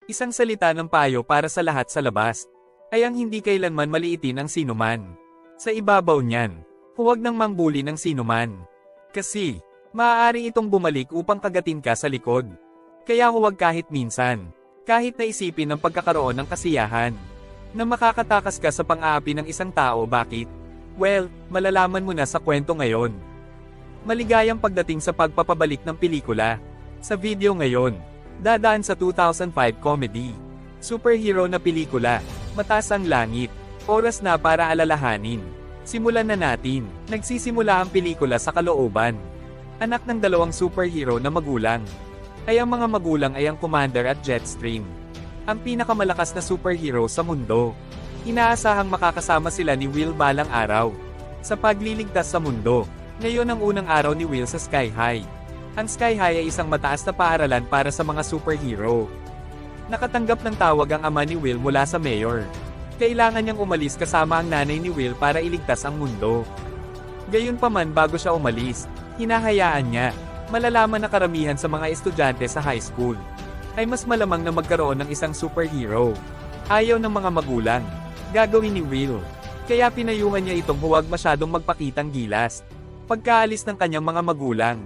Isang salita ng payo para sa lahat sa labas, ay ang hindi kailanman maliitin ang sinuman. Sa ibabaw niyan, huwag nang mambuli ng sinuman. Kasi, maaari itong bumalik upang kagatin ka sa likod. Kaya huwag kahit minsan, kahit naisipin ang pagkakaroon ng kasiyahan, na makakatakas ka sa pang-aapi ng isang tao. Bakit? Well, malalaman mo na sa kwento ngayon. Maligayang pagdating sa pagpapabalik ng pelikula. Sa video ngayon, dadaan sa 2005 comedy, superhero na pelikula, Mataas ang Langit. Oras na para alalahanin. Simulan na natin. Nagsisimula ang pelikula sa kalooban. Anak ng dalawang superhero na magulang. Ay ang mga magulang ay ang Commander at Jetstream, ang pinakamalakas na superhero sa mundo. Inaasahang makakasama sila ni Will balang araw sa pagliligtas sa mundo. Ngayon ang unang araw ni Will sa Sky High. Ang Sky High ay isang mataas na paaralan para sa mga superhero. Nakatanggap ng tawag ang ama ni Will mula sa mayor. Kailangan niyang umalis kasama ang nanay ni Will para iligtas ang mundo. Gayunpaman, bago siya umalis, hinahayaan niya, malalaman na karamihan sa mga estudyante sa high school ay mas malamang na magkaroon ng isang superhero. Ayaw ng mga magulang, gagawin ni Will. Kaya pinayungan niya itong huwag masyadong magpakitang gilas. Pagkaalis ng kanyang mga magulang,